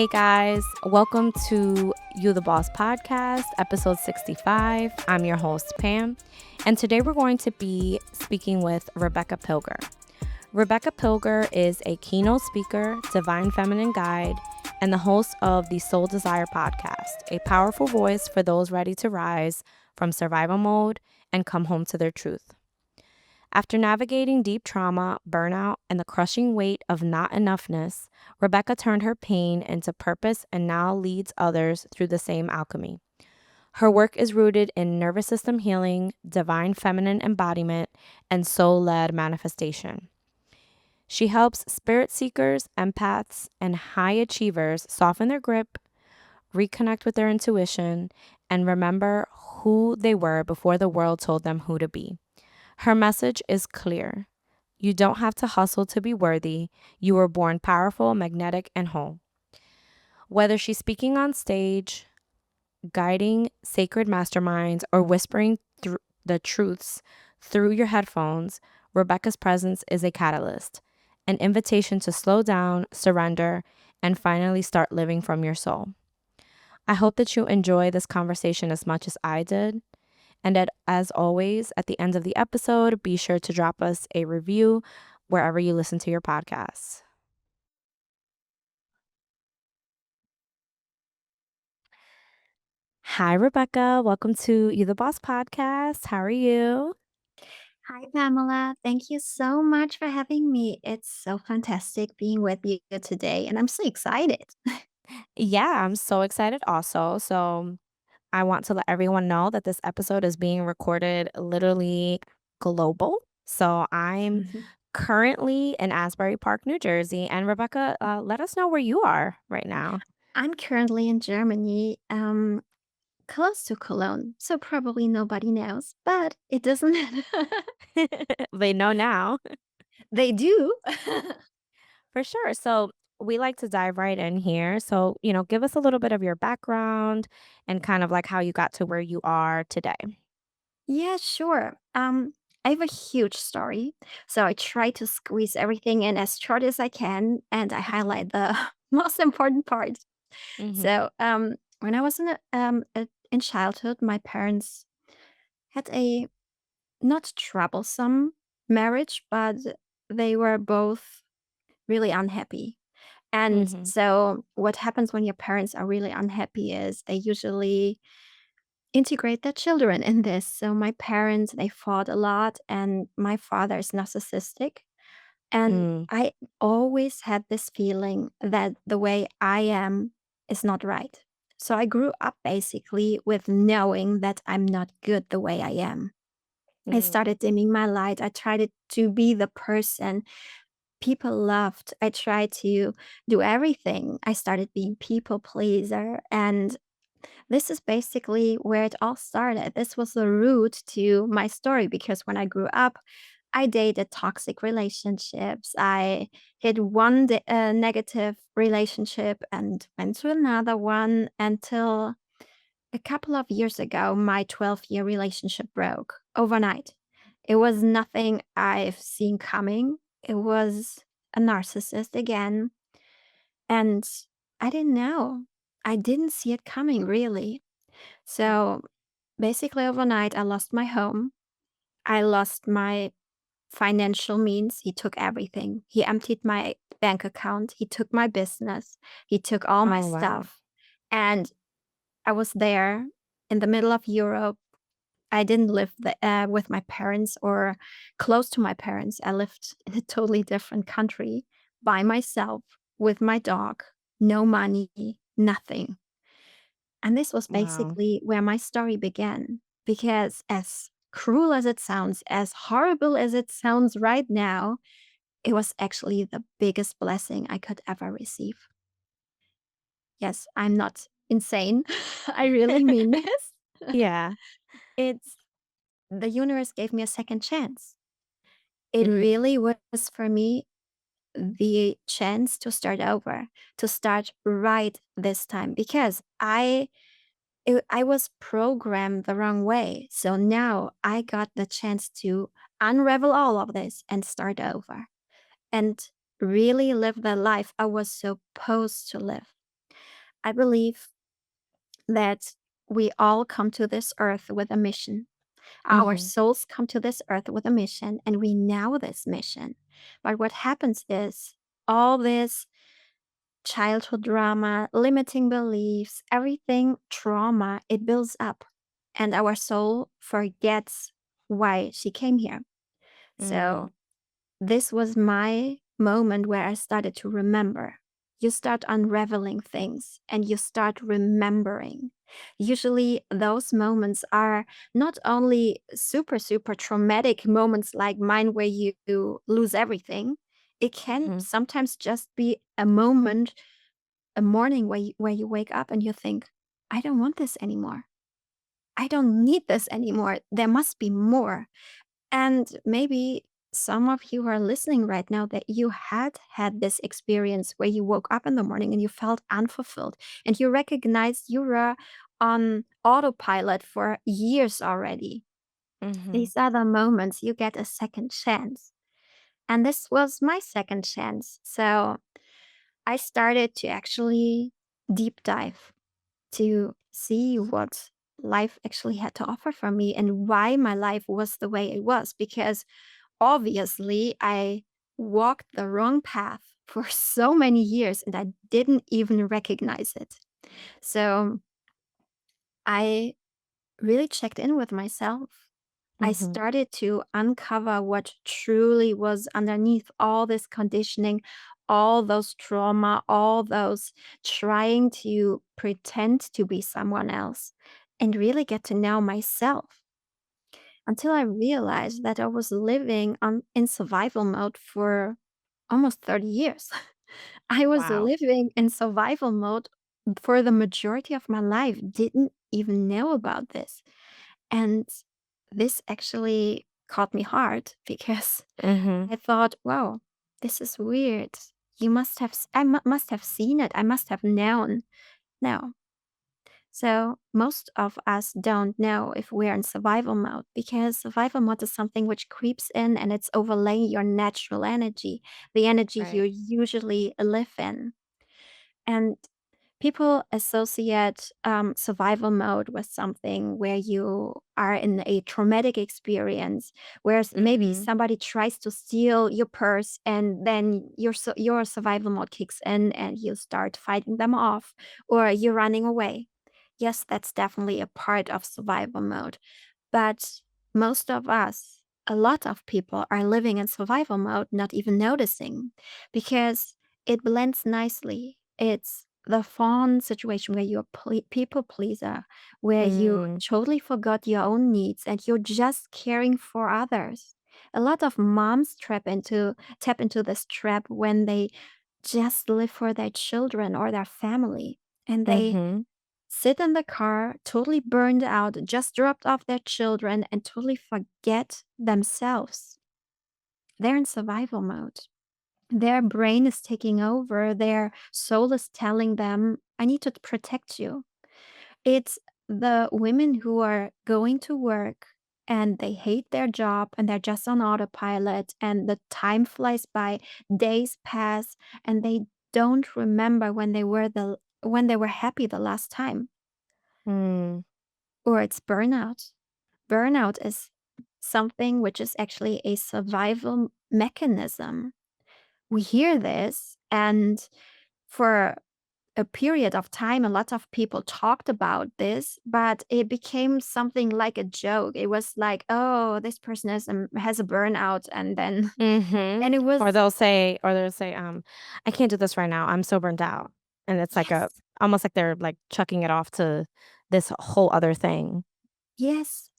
Hey guys, welcome to You the Boss podcast, episode 65. I'm your host, Pam, and today we're going to be speaking with Rebecca Pilger. Rebecca Pilger is a keynote speaker, divine feminine guide, and the host of the Soul Desire podcast, a powerful voice for those ready to rise from survival mode and come home to their truth. After navigating deep trauma, burnout, and the crushing weight of not-enoughness, Rebecca turned her pain into purpose and now leads others through the same alchemy. Her work is rooted in nervous system healing, divine feminine embodiment, and soul-led manifestation. She helps spirit seekers, empaths, and high achievers soften their grip, reconnect with their intuition, and remember who they were before the world told them who to be. Her message is clear. You don't have to hustle to be worthy. You were born powerful, magnetic, and whole. Whether she's speaking on stage, guiding sacred masterminds, or whispering through the truths through your headphones, Rebecca's presence is a catalyst, an invitation to slow down, surrender, and finally start living from your soul. I hope that you enjoy this conversation as much as I did. And as always, at the end of the episode, be sure to drop us a review wherever you listen to your podcasts. Hi, Rebecca. Welcome to You the Boss podcast. How are you? Hi, Pamela. Thank you so much for having me. It's so fantastic being with you today, and I'm so excited. Yeah, I'm so excited also. So, I want to let everyone know that this episode is being recorded literally global. So, I'm currently in Asbury Park, New Jersey. And Rebecca, let us know where you are right now. I'm currently in Germany, close to Cologne, so probably nobody knows, but it doesn't matter. They know now. They do. For sure. So we like to dive right in here. So, give us a little bit of your background and kind of like how you got to where you are today. Yeah, sure. I have a huge story, so I try to squeeze everything in as short as I can, and I highlight the most important parts. Mm-hmm. So, when I was in childhood, my parents had a not troublesome marriage, but they were both really unhappy. And Mm-hmm. so, what happens when your parents are really unhappy is they usually integrate their children in this. So, my parents, they fought a lot, and my father is narcissistic. And Mm, I always had this feeling that the way I am is not right. So, I grew up basically with knowing that I'm not good the way I am. I mm, started dimming my light. I tried to be the person people loved. I tried to do everything. I started being people pleaser. And this is basically where it all started. This was the root to my story because when I grew up, I dated toxic relationships. I hit one negative relationship and went to another one until a couple of years ago, my 12-year relationship broke overnight. It was nothing I've seen coming. It was a narcissist again. And I didn't know. I didn't see it coming, really. mm, So basically, overnight, I lost my home. I lost my financial means. He took everything. He emptied my bank account. He took my business. He took all my oh, wow. stuff. And I was there in the middle of Europe. I didn't live with my parents or close to my parents. I lived in a totally different country by myself with my dog, no money, nothing. And this was Wow. basically where my story began. Because as cruel as it sounds, as horrible as it sounds right now, it was actually the biggest blessing I could ever receive. Yes, I'm not insane. I really mean this. Yeah. It's the universe gave me a second chance. It Mm, really was for me the chance to start over, to start right this time because I was programmed the wrong way. So now I got the chance to unravel all of this and start over and really live the life I was supposed to live. I believe that we all come to this earth with a mission. Our Mhm. souls come to this earth with a mission, and we know this mission. But what happens is all this childhood drama, limiting beliefs, everything trauma, it builds up, and our soul forgets why she came here. Mm. So this was my moment where I started to remember. You start unraveling things and you start remembering. Usually, those moments are not only super, super traumatic moments like mine where you lose everything, it can Mhm. sometimes just be a moment, a morning where you wake up and you think, I don't want this anymore. I don't need this anymore. There must be more. And maybe some of you who are listening right now that you had this experience where you woke up in the morning and you felt unfulfilled and you recognized you were on autopilot for years already. Mhm. These are the moments you get a second chance. And this was my second chance. So I started to actually deep dive to see what life actually had to offer for me and why my life was the way it was. Because obviously, I walked the wrong path for so many years and I didn't even recognize it. So I really checked in with myself. I Mhm. started to uncover what truly was underneath all this conditioning, all those trauma, all those trying to pretend to be someone else, and really get to know myself until I realized that I was living in survival mode for almost 30 years. I was Wow. living in survival mode for the majority of my life, didn't even know about this. And this actually caught me hard because Mhm. I thought, wow, this is weird. Must have seen it. I must have known. No. So most of us don't know if we're in survival mode because survival mode is something which creeps in and it's overlaying your natural energy, the energy you Right. usually live in. And people associate survival mode with something where you are in a traumatic experience, whereas maybe Mhm. somebody tries to steal your purse and then your survival mode kicks in and you start fighting them off or you're running away. Yes, that's definitely a part of survival mode. But most of us, a lot of people are living in survival mode, not even noticing because it blends nicely. It's the fun situation where you're people pleaser, where you Mm. totally forgot your own needs and you're just caring for others. A lot of moms tap into this trap when they just live for their children or their family and they Mhm. sit in the car, totally burned out, just dropped off their children, and totally forget themselves. They're in survival mode. Their brain is taking over. Their soul is telling them, I need to protect you. It's the women who are going to work and they hate their job and they're just on autopilot and the time flies by, days pass, and they don't remember when they were happy the last time. Mm. Or it's burnout. Burnout is something which is actually a survival mechanism. We hear this, and for a period of time, a lot of people talked about this, but it became something like a joke. It was like, oh, this person has a burnout. And then, Mhm. and it was, Or they'll say, "I can't do this right now. I'm so burnt out." And it's like a yes, almost like they're, like, chucking it off to this whole other thing. yes.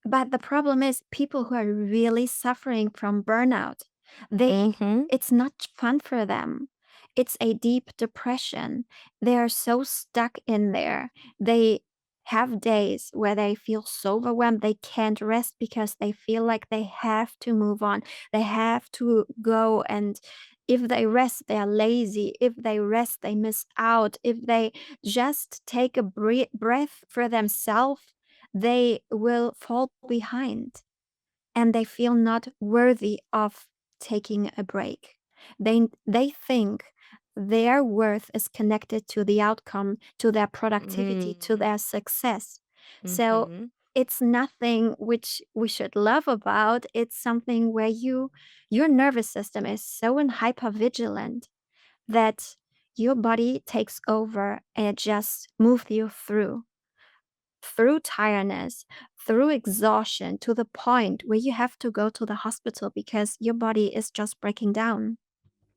But the problem is people who are really suffering from burnout, they Mhm. it's not fun for them. It's a deep depression. They are so stuck in there. They have days where they feel so overwhelmed they can't rest because they feel like they have to move on. They have to go, and if they rest, they are lazy. If they rest, they miss out. If they just take a breath for themselves, they will fall behind and they feel not worthy of taking a break. They think their worth is connected to the outcome, to their productivity, to Mm. their success. So Mhm. it's nothing which we should love about. It's something where your nervous system is so in hypervigilant that your body takes over and it just moves you through tiredness, through exhaustion to the point where you have to go to the hospital because your body is just breaking down.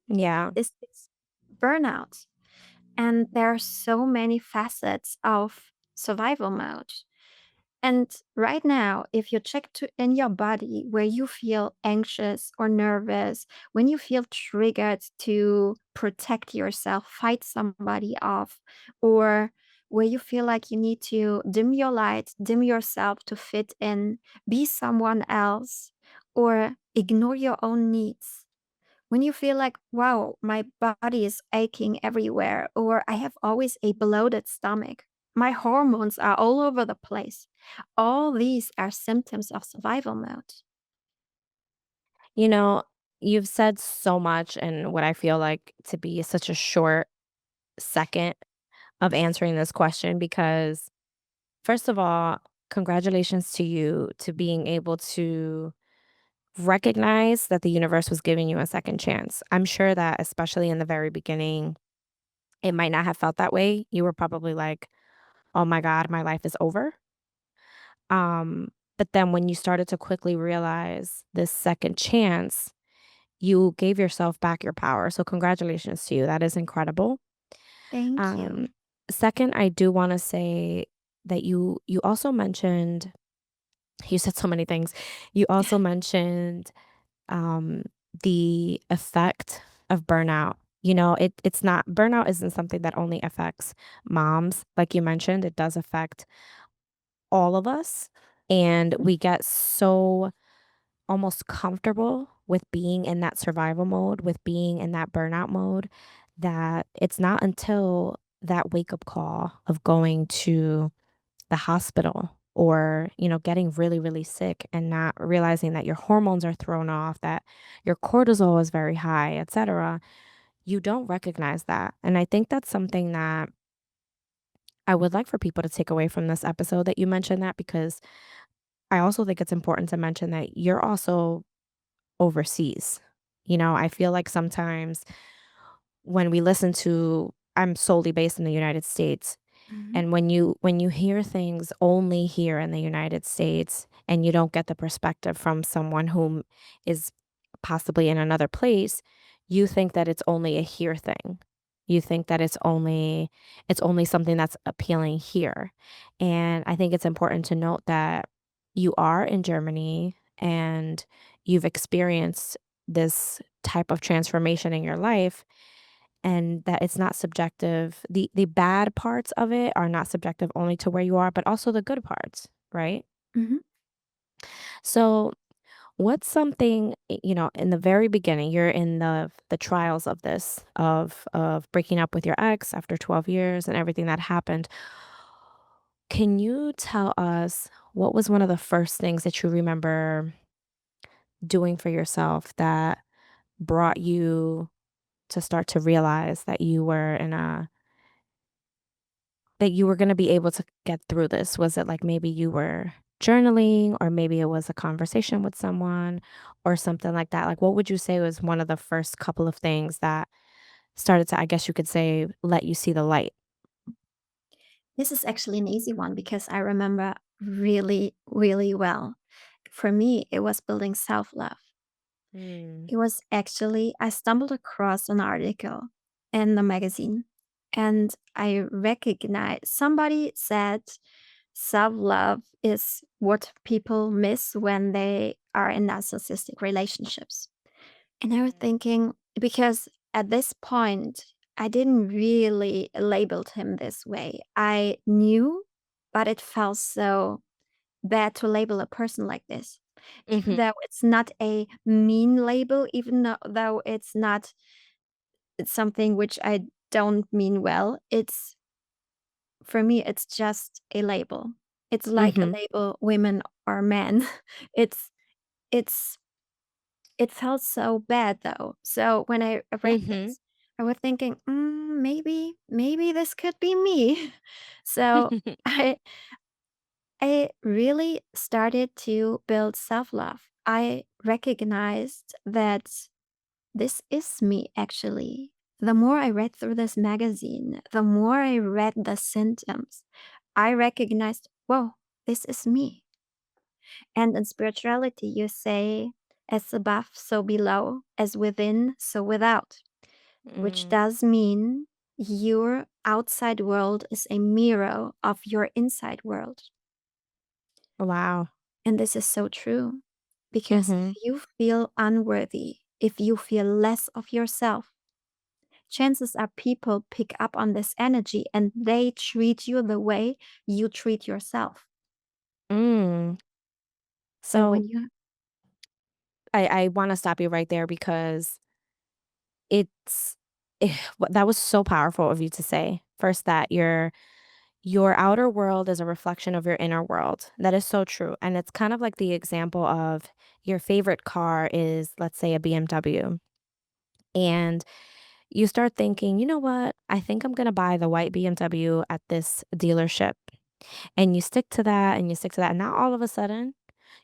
Yeah. This is burnout. And there are so many facets of survival mode. And right now, if you check in your body where you feel anxious or nervous, when you feel triggered to protect yourself, fight somebody off, or where you feel like you need to dim your light, dim yourself to fit in, be someone else, or ignore your own needs, when you feel like, wow, my body is aching everywhere, or I have always a bloated stomach, my hormones are all over the place. All these are symptoms of survival mode. You know, you've said so much in what I feel like to be such a short second of answering this question because, first of all, congratulations to you to being able to recognize that the universe was giving you a second chance. I'm sure that, especially in the very beginning, it might not have felt that way. You were probably like, "Oh my god, my life is over." Um, but then when you started to quickly realize this second chance, you gave yourself back your power. So congratulations to you. That is incredible. Thank Um, you. Second, I do want to say that you also mentioned, you said so many things. You also mentioned um the effect of burnout. It's not, burnout isn't something that only affects moms. Like you mentioned, it does affect all of us. And we get so almost comfortable with being in that survival mode, with being in that burnout mode, that it's not until that wake up call of going to the hospital or, getting really, really sick and not realizing that your hormones are thrown off, that your cortisol is very high, etc. You don't recognize that. And I think that's something that I would like for people to take away from this episode, that you mentioned that, because I also think it's important to mention that you're also overseas. I feel like sometimes when we listen to, I'm solely based in the United States, Mhm. and when you hear things only here in the United States and you don't get the perspective from someone whom is possibly in another place, you think that it's only a here thing. You think that it's only something that's appealing here. And I think it's important to note that you are in Germany and you've experienced this type of transformation in your life, and that it's not subjective. The bad parts of it are not subjective only to where you are, but also the good parts, right? Mhm. So, what's something, in the very beginning, you're in the trials of this, of breaking up with your ex after 12 years and everything that happened. Can you tell us what was one of the first things that you remember doing for yourself that brought you to start to realize that you were gonna be able to get through this? Was it like maybe you were journaling, or maybe it was a conversation with someone or something like that? Like, what would you say was one of the first couple of things that started to, I guess you could say, let you see the light? This is actually an easy one because I remember really, really well. For me, it was building self love. Mm. It was actually, I stumbled across an article in the magazine and I recognized somebody said self love is what people miss when they are in narcissistic relationships. And I was thinking, because at this point, I didn't really labeled him this way. I knew, but it felt so bad to label a person like this. Even Mhm. though it's not a mean label, even though it's something which I don't mean well, it's for me, it's just a label. It's like a Mhm. label women or men. It's it's it felt so bad though. So when I read Mhm. this, I was thinking, maybe this could be me. So I I really started to build self-love. I recognized that this is me actually. The more I read through this magazine, the more I read the symptoms, I recognized, whoa, this is me. And in spirituality, you say, as above, so below, as within, so without, which Mm, does mean your outside world is a mirror of your inside world. wow. And this is so true because if Mhm. you feel unworthy, if you feel less of yourself, chances are people pick up on this energy and they treat you the way you treat yourself. Mm. So when So you I wanna stop you right there because it's that was so powerful of you to say. First, that your outer world is a reflection of your inner world. That is so true, and it's kind of like the example of your favorite car is, let's say, a BMW, and you start thinking, "You know what? I think I'm gonna buy the white BMW at this dealership." And you stick to that, and you stick to that, and now all of a sudden,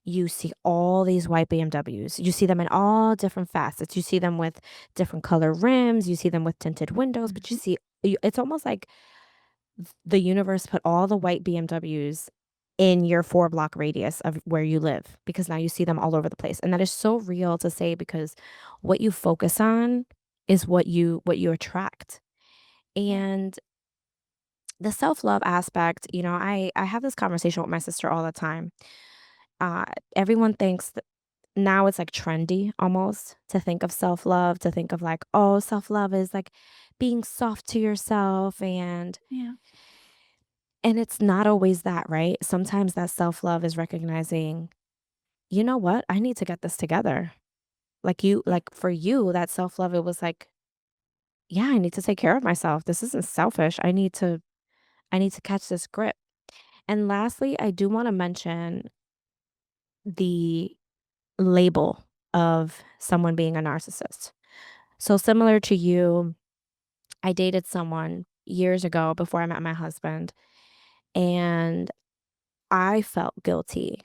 you see all these white BMWs. You see them in all different facets. You see them with different color rims, you see them with tinted windows, but you Mhm. see it's almost like the universe put all the white BMWs in your 4-block radius of where you live, because now you see them all over the place, and that is so real to say because what you focus on is what you attract, Yeah. and the self-love aspect, I have this conversation with my sister all the time. Uh, Everyone thinks that now it's like trendy almost to think of self-love, to think of like, oh, self-love is like being soft to yourself Yeah. and it's not always that, right? Sometimes that self-love is recognizing, you know what? I need to get this together. Yeah. Like for you, that self-love, it was like, yeah, I need to take care of myself. This isn't selfish. I need to catch this grip. And lastly, I do want to mention the label of someone being a narcissist. So similar to you, I dated someone years ago before I met my husband, and I felt guilty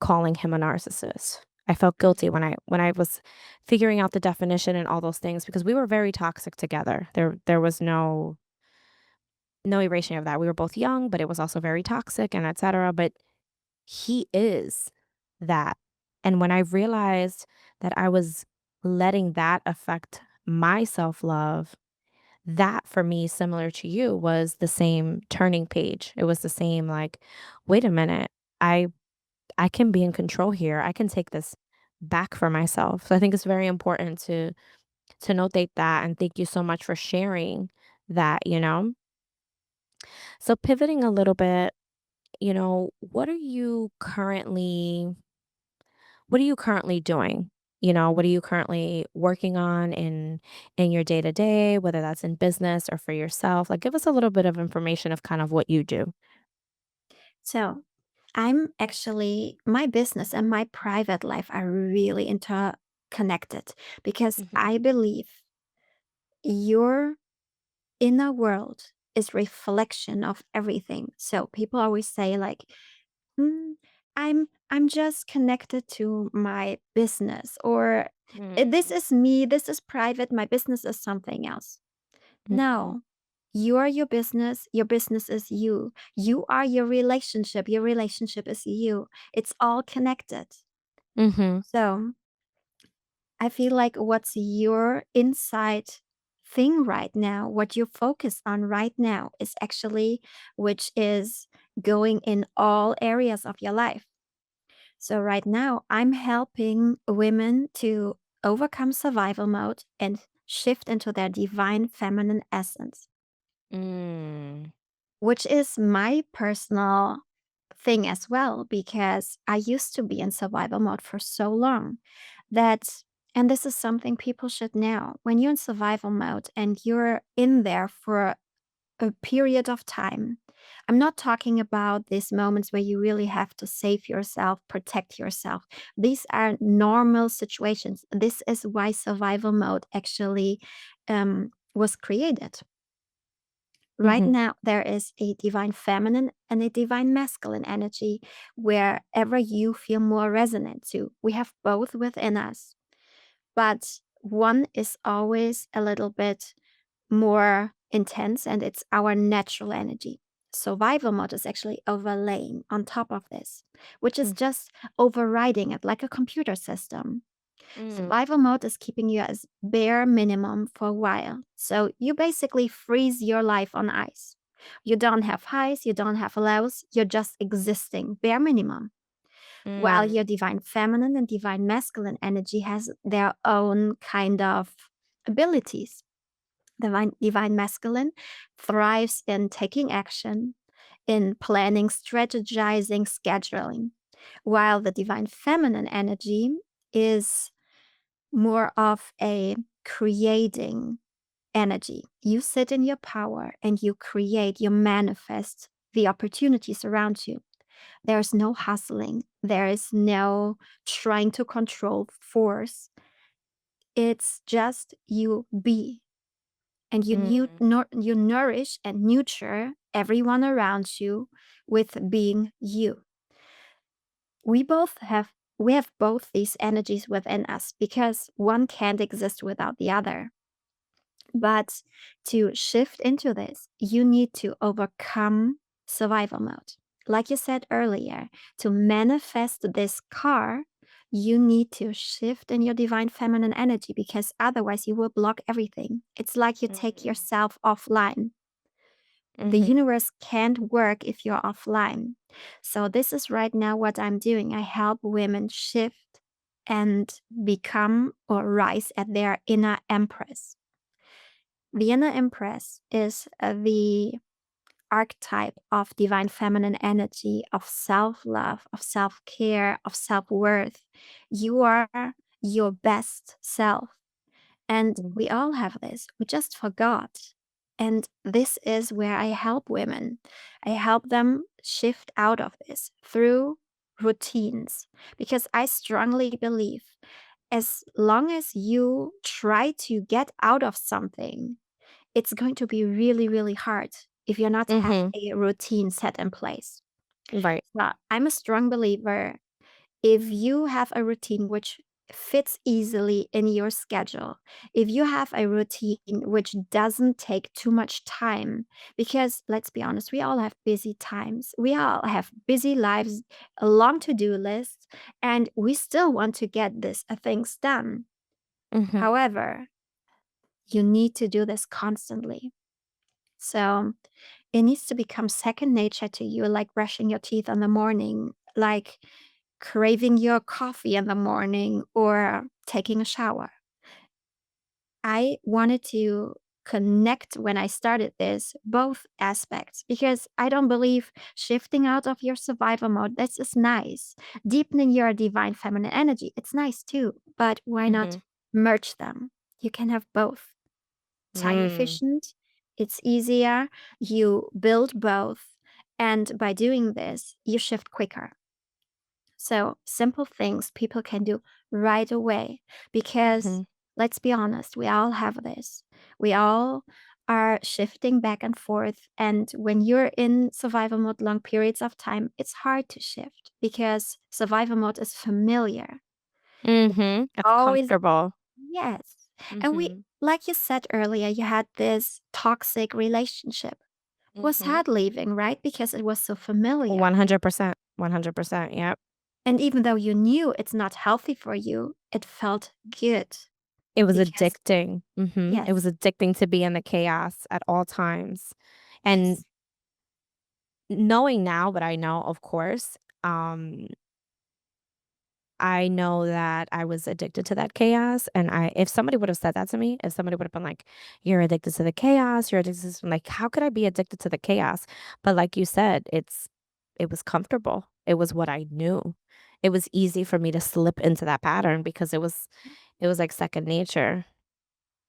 calling him a narcissist. I felt guilty Mhm. when I was figuring out the definition and all those things because we were very toxic together. There was no erasing of that. We were both young, but it was also very toxic and etc. But he is that. And when I realized that I was letting that affect my self-love, that for me, similar to you, was the same turning page. It was the same like, wait a minute, I I can be in control here. I can take this back for myself. So I think it's very important to notate that and thank you so much for sharing that. So pivoting a little bit, what are you currently doing? What are you currently working on in your day-to-day, whether that's in business or for yourself? Like give us a little bit of information of kind of what you do. So I'm actually, my business and my private life are really interconnected because Mhm. I believe your inner world is reflection of everything. So people always say like, "Mm, I'm just connected to my business," or this Mm, is me, this is private, my business is something else." mhm, No. You are your business is you. You are your relationship is you. It's all connected. mhm, So I feel like what's your inside thing right now, what you focus on right now is actually which is going in all areas of your life. So right now I'm helping women to overcome survival mode and shift into their divine feminine essence, mm, which is my personal thing as well, because I used to be in survival mode for so long that, and this is something people should know, when you're in survival mode and you're in there for a period of time. I'm not talking about these moments where you really have to save yourself, protect yourself. These are normal situations. This is why survival mode actually was created. Right Mhm. now, there is a divine feminine and a divine masculine energy wherever you feel more resonant to. We have both within us, but one is always a little bit more intense, and it's our natural energy. Survival mode is actually overlaying on top of this, which is Mm. just overriding it like a computer system. Mm. Survival mode is keeping you as bare minimum for a while. So you basically freeze your life on ice. You don't have highs, you don't have lows, you're just existing, bare minimum. While Mm. your divine feminine and divine masculine energy has their own kind of abilities. Divine masculine thrives in taking action, in planning, strategizing, scheduling, while the divine feminine energy is more of a creating energy. You sit in your power and you create, you manifest the opportunities around you. There's no hustling, there is no trying to control force. It's just you be. And Mm. you nourish and nurture everyone around you with being you. We both have we have both these energies within us because one can't exist without the other. But to shift into this, you need to overcome survival mode. Like you said earlier, to manifest this car, you need to shift in your divine feminine energy because otherwise you will block everything. It's like you take Mm. yourself offline. The Mhm. universe can't work if you're offline. So, this is right now what I'm doing. I help women shift and become or rise at their inner empress. The inner empress is the archetype of divine feminine energy, of self love, of self care, of self worth. You are your best self. And Mm. we all have this. We just forgot. And this is where I help women. I help them shift out of this through routines because I strongly believe as long as you try to get out of something, it's going to be really, really hard if you're not have Mhm. a routine set in place. Right. So I'm a strong believer if you have a routine which fits easily in your schedule, if you have a routine which doesn't take too much time, because let's be honest, we all have busy times, we all have busy lives, a long to do list, and we still want to get this things done. Mhm. However, you need to do this constantly. So it needs to become second nature to you, like brushing your teeth in the morning, like craving your coffee in the morning or taking a shower. I wanted to connect when I started this, both aspects, because I don't believe shifting out of your survival mode, this is nice. Deepening your divine feminine energy, it's nice too, but why not Mhm. merge them? You can have both. Time Mm. efficient, it's easier, you build both, and by doing this, you shift quicker. So, simple things people can do right away because Mhm. let's be honest, we all have this. We all are shifting back and forth. And when you're in survival mode long periods of time, it's hard to shift because survival mode is familiar. Mhm. It's Always, comfortable. yes. And Mhm. like you said earlier, you had this toxic relationship. It was Mhm. hard leaving, right? Because it was so familiar. 100%. 100%. Yep. And even though you knew it's not healthy for you, it felt good It was because, addicting. Mhm. It was yes, addicting to be in the chaos at all times. And yes. knowing now what I know, of course, I know that I was addicted to that chaos, and I if somebody would have said that to me, if somebody would have been like, "You're addicted to the chaos, you're addicted to this," I'm like, how could I be addicted to the chaos? But like you said, it was comfortable. It was what I knew. It was easy for me to slip into that pattern because it was like second nature.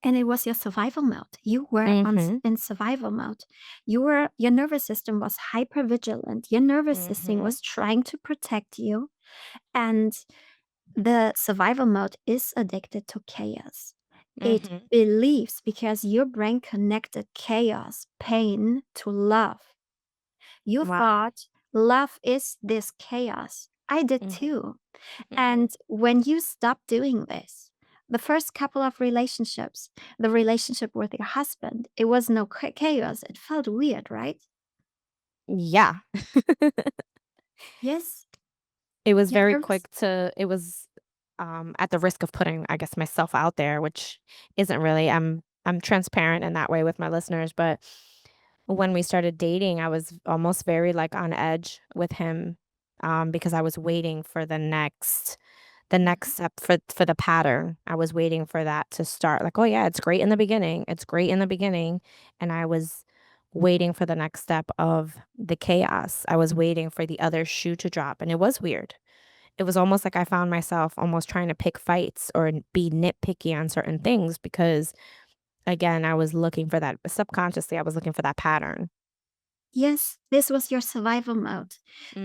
And it was your survival mode. You were Mhm. in survival mode. Your nervous system was hyper vigilant. Your nervous system Mhm. was trying to protect you. And the survival mode is addicted to chaos. It Mhm. believes because your brain connected chaos, pain to love. You Wow. thought love is this chaos. I did Mhm. too. Mhm. And when you stop doing this, the first couple of relationships, the relationship with your husband, it was no chaos. It felt weird, right? Yeah. Yes. It was Yeah, very there was. quick to it was, at the risk of putting, I guess, myself out there, which isn't really I'm transparent in that way with my listeners, but when we started dating, I was almost very, like, on edge with him, because I was waiting for the next step for the pattern. I was waiting for that to start, like, "Oh, yeah, it's great in the beginning. It's great in the beginning," and I was waiting for the next step of the chaos. I was waiting for the other shoe to drop, and it was weird. It was almost like I found myself almost trying to pick fights or be nitpicky on certain things because, again, I was looking for that subconsciously, I was looking for that pattern. Yes, this was your survival mode.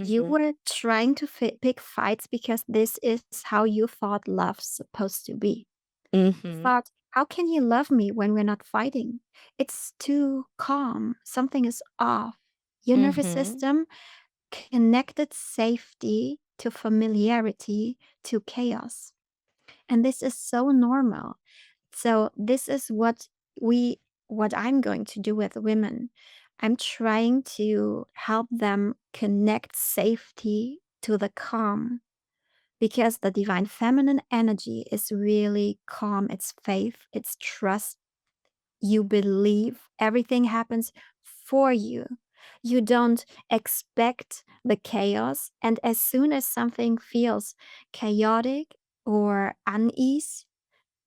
You Mhm. were trying to pick fights because this is how you thought love's supposed to be. You Mhm. thought, how can you love me when we're not fighting? It's too calm. Something is off. Your nervous Mhm. system connected safety to familiarity to chaos. And this is so normal. So this is we what I'm going to do with women. I'm trying to help them connect safety to the calm because the divine feminine energy is really calm. It's faith, it's trust. You believe everything happens for you. You don't expect the chaos. And as soon as something feels chaotic or unease,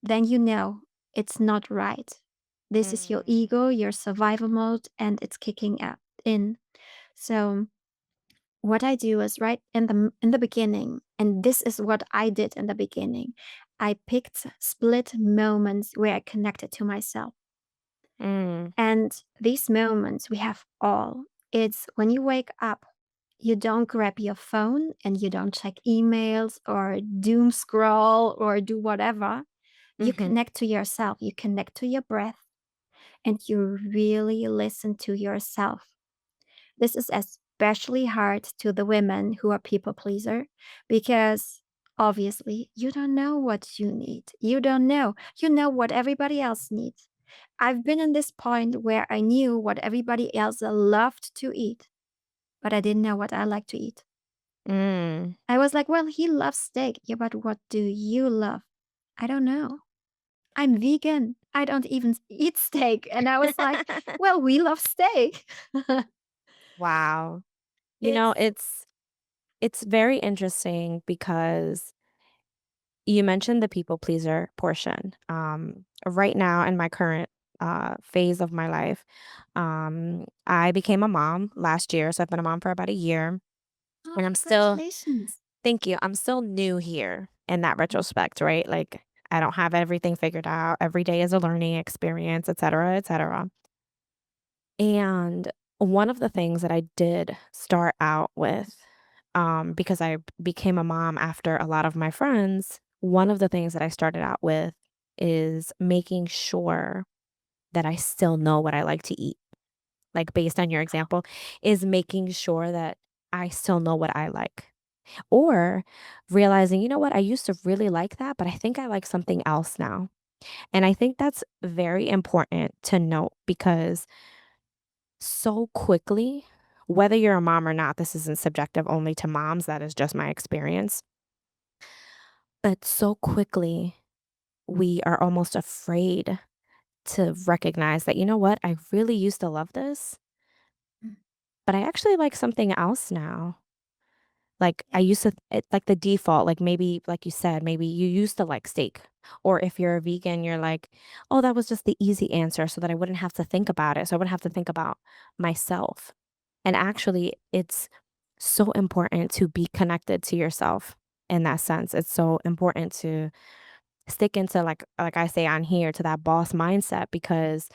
then you know it's not right. This is your Mm. ego, your survival mode, and it's kicking in. So what I do is right in the beginning, and this is what I did in the beginning. I picked split moments where I connected to myself. Mm. And these moments we have all. It's when you wake up, you don't grab your phone and you don't check emails or doom scroll or do whatever. You Mhm. connect to yourself, you connect to your breath, and you really listen to yourself. This is especially hard to the women who are people pleaser because obviously you don't know what you need. You don't know. You know what everybody else needs. I've been in this point where I knew what everybody else loved to eat, but I didn't know what I like to eat. Mm. I was like, well, he loves steak. Yeah, but what do you love? I don't know. I'm vegan. I don't even eat steak. And I was like, well, we love steak. Wow. You know, It's it's very interesting because you mentioned the people pleaser portion. Right now in my current phase of my life, I became a mom last year, so I've been a mom for about a year, oh, and I'm still congratulations. thank you. I'm still new here in that retrospect, right? Like I don't have everything figured out. Every day is a learning experience, et cetera, et cetera. And one of the things that I did start out with, because I became a mom after a lot of my friends, one of the things that I started out with is making sure that I still know what I like to eat. Like based on your example, is making sure that I still know what I like. Or realizing, you know what, I used to really like that, but I think I like something else now. And I think that's very important to note because so quickly, whether you're a mom or not, this isn't subjective only to moms, that is just my experience. But so quickly, we are almost afraid to recognize that, you know what, I really used to love this, Mm, but I actually like something else now. Like I yeah. used to, like the default, like maybe, like you said, maybe you used to like steak. Or if you're a vegan, you're like, oh, that was just the easy answer so that I wouldn't have to think about it. So I wouldn't have to think about myself. And actually, it's so important to be connected to yourself in that sense. It's so important to stick into like I say on here to that boss mindset because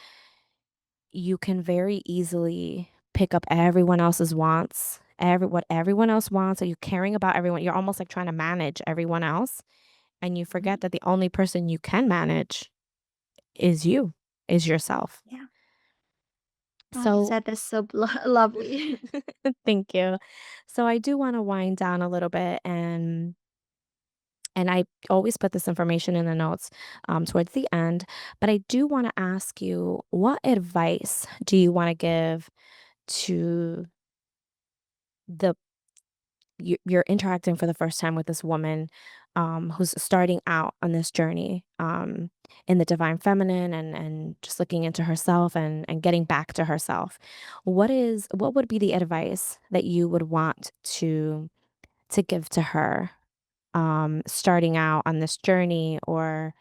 you can very easily pick up everyone else's wants, what everyone else wants. Are you caring about everyone? You're almost like trying to manage everyone else and you Mhm. forget that the only person you can manage is you, is yourself. Yeah. Oh, you So said this so lovely. thank you. So I do want to wind down a little bit, and I always put this information in the notes towards the end. But I do want to ask you, what advice do you want to give to the you're interacting for the first time with this woman who's starting out on this journey in the divine feminine, and just looking into herself, and getting back to herself? What would be the advice that you would want to give to her starting out on this journey? Or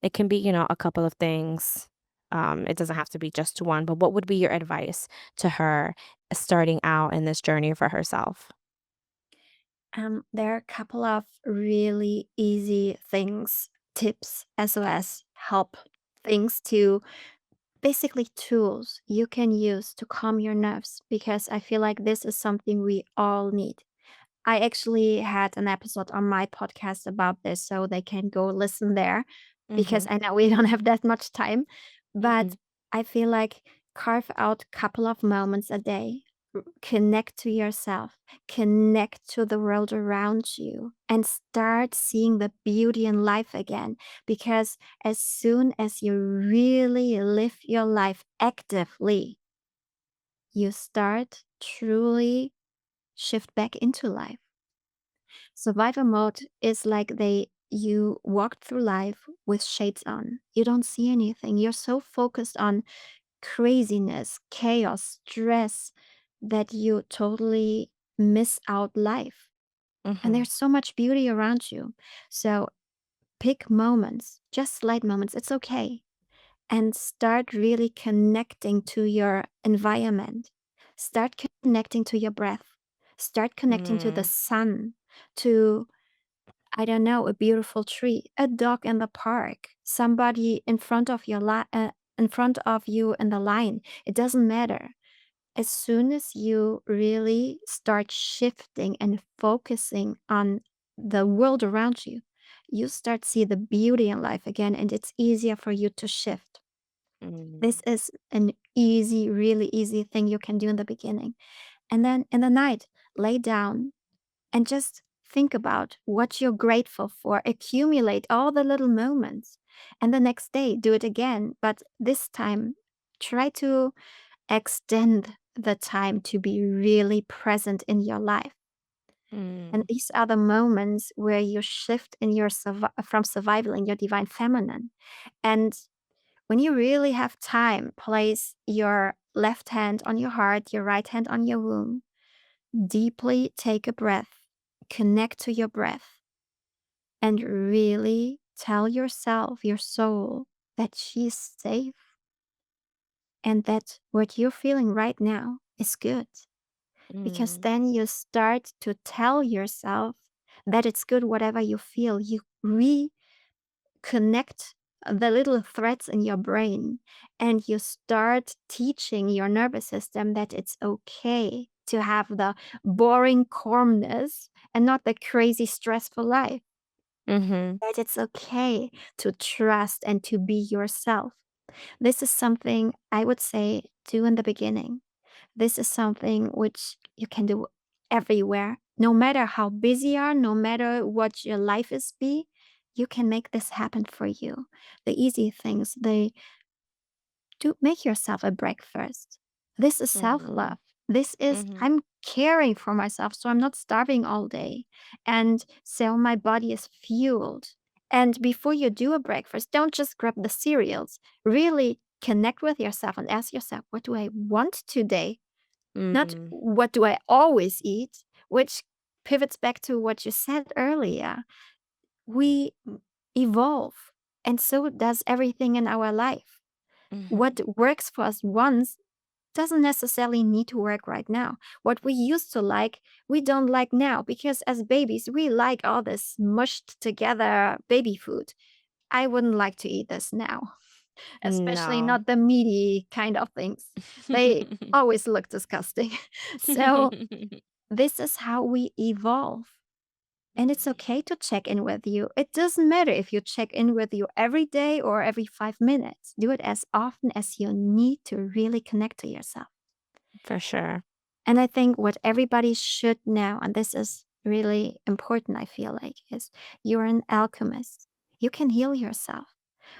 it can be, a couple of things. It doesn't have to be just one, but what would be your advice to her starting out in this journey for herself? There are a couple of really easy things, tips, as well as help things to basically tools you can use to calm your nerves because I feel like this is something we all need. I actually had an episode on my podcast about this, so they can go listen there because Mhm. I know we don't have that much time. But Mhm. I feel like carve out a couple of moments a day, connect to yourself, connect to the world around you, and start seeing the beauty in life again. Because as soon as you really live your life actively, you start truly shift back into life. Survival mode is like you walk through life with shades on. You don't see anything. You're so focused on craziness, chaos, stress that you totally miss out life. And Mhm. there's so much beauty around you. So pick moments, just slight moments. It's okay, and start really connecting to your environment. Start connecting to your breath. Start connecting to the Mm. sun, to, I don't know, a beautiful tree, a dog in the park, somebody in front of in front of you in the line. It doesn't matter. As soon as you really start shifting and focusing on the world around you, you start see the beauty in life again, and it's easier for you to shift. This Mm. is an easy, really easy thing you can do in the beginning. And then in the night, lay down and just think about what you're grateful for. Accumulate all the little moments. And the next day, do it again. But this time, try to extend the time to be really present in your life. And Mm. these are the moments where you shift in your from survival in your divine feminine. And when you really have time, place your left hand on your heart, your right hand on your womb. Deeply take a breath, connect to your breath, and really tell yourself, your soul, that she's safe and that what you're feeling right now is good. Because Mm. then you start to tell yourself that it's good, whatever you feel. You reconnect the little threads in your brain, and you start teaching your nervous system that it's okay to have the boring calmness and not the crazy stressful life, Mhm. that it's okay to trust and to be yourself. This is something I would say do in the beginning. This is something which you can do everywhere. No matter how busy you are, no matter what your life is be, you can make this happen for you. The easy things, they do make yourself a break first. This is Mhm. self-love. This is Mhm. I'm caring for myself so I'm not starving all day. And so my body is fueled. And before you do a breakfast, don't just grab the cereals. Really connect with yourself and ask yourself, what do I want today? Not Mm. what do I always eat, which pivots back to what you said earlier. We evolve, and so does everything in our life. What Mhm. works for us once doesn't necessarily need to work right now. What we used to like, we don't like now because as babies, we like all this mushed together baby food. I wouldn't like to eat this now, especially No. not the meaty kind of things. They always look disgusting. So, this is how we evolve. And it's okay to check in with you. It doesn't matter if you check in with you every day or every 5 minutes. Do it as often as you need to really connect to yourself. For sure. And I think what everybody should know, and this is really important, I feel like, is you're an alchemist. You can heal yourself.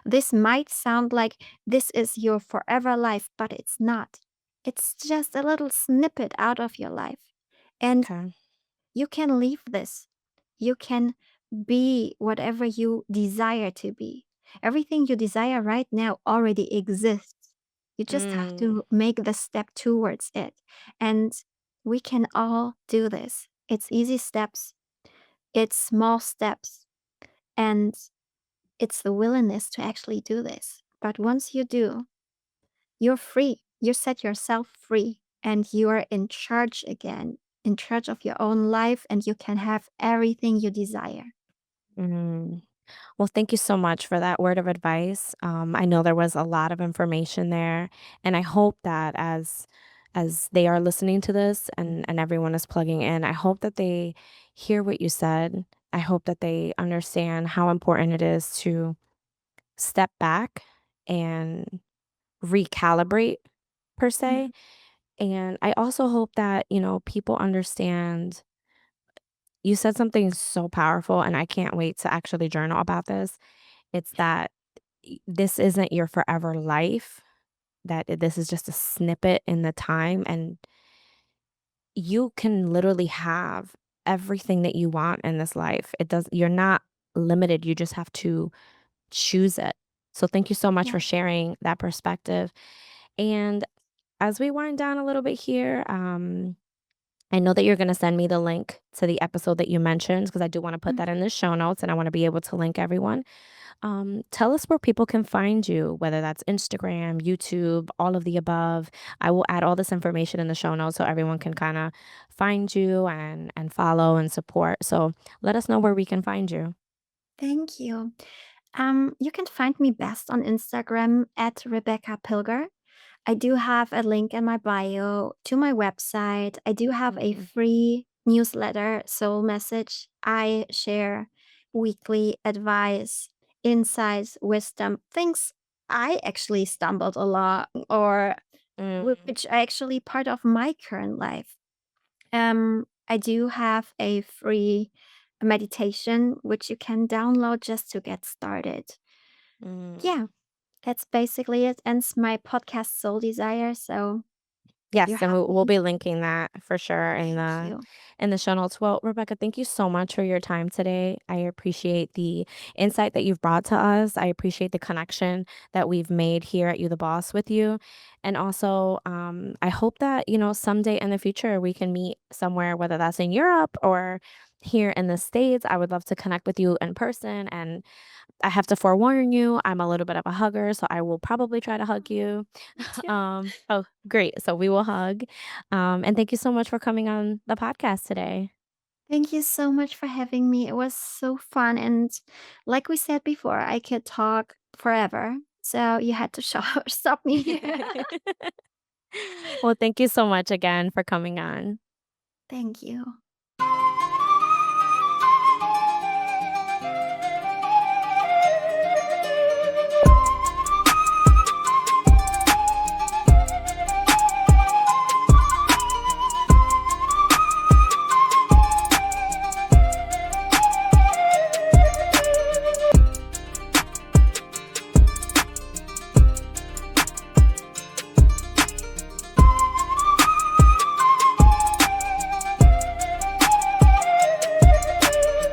This might sound like this is your forever life, but it's not. It's just a little snippet out of your life. And Okay. you can leave this. You can be whatever you desire to be. Everything you desire right now already exists. You just have Mm, to make the step towards it. And we can all do this. It's easy steps, it's small steps, and it's the willingness to actually do this. But once you do, you're free. You set yourself free and you are in charge again, in charge of your own life, and you can have everything you desire. mm. Well, thank you so much for that word of advice. I know there was a lot of information there, and I hope that as they are listening to this and everyone is plugging in, I hope that they hear what you said. I hope that they understand how important it is to step back and recalibrate per se. Mhm. And I also hope that, people understand you said something so powerful and I can't wait to actually journal about this. It's that this isn't your forever life, that this is just a snippet in the time, and you can literally have everything that you want in this life. You're not limited, you just have to choose it. So thank you so much Yeah. for sharing that perspective. And as we wind down a little bit here, I know that you're going to send me the link to the episode that you mentioned because I do want to put that in Mhm. the show notes and I want to be able to link everyone. Tell us where people can find you, whether that's Instagram, YouTube, all of the above. I will add all this information in the show notes so everyone can kind of find you and follow and support. So let us know where we can find you. Thank you. You can find me best on Instagram at Rebecca Pilger. I do have a link in my bio to my website. I do have a Mm, free newsletter, Soul Message. I share weekly advice, insights, wisdom, things I actually stumbled a lot or mm, which are actually part of my current life. I do have a free meditation which you can download just to get started. mm. Yeah, that's basically it. And it's my podcast Soul Desire. So if you're Yes, and we'll happy, be linking that for sure thank you. in the show notes. Well, Rebecca, thank you so much for your time today. I appreciate the insight that you've brought to us. I appreciate the connection that we've made here at You the Boss with you. And also, I hope that, someday in the future we can meet somewhere, whether that's in Europe or here in the States. I would love to connect with you in person. And I have to forewarn you, I'm a little bit of a hugger, so I will probably try to hug you. Me too. Oh, great. So we will hug. And thank you so much for coming on the podcast today. Thank you so much for having me. It was so fun. And like we said before, I could talk forever. So you had to stop me. Well, thank you so much again for coming on. Thank you.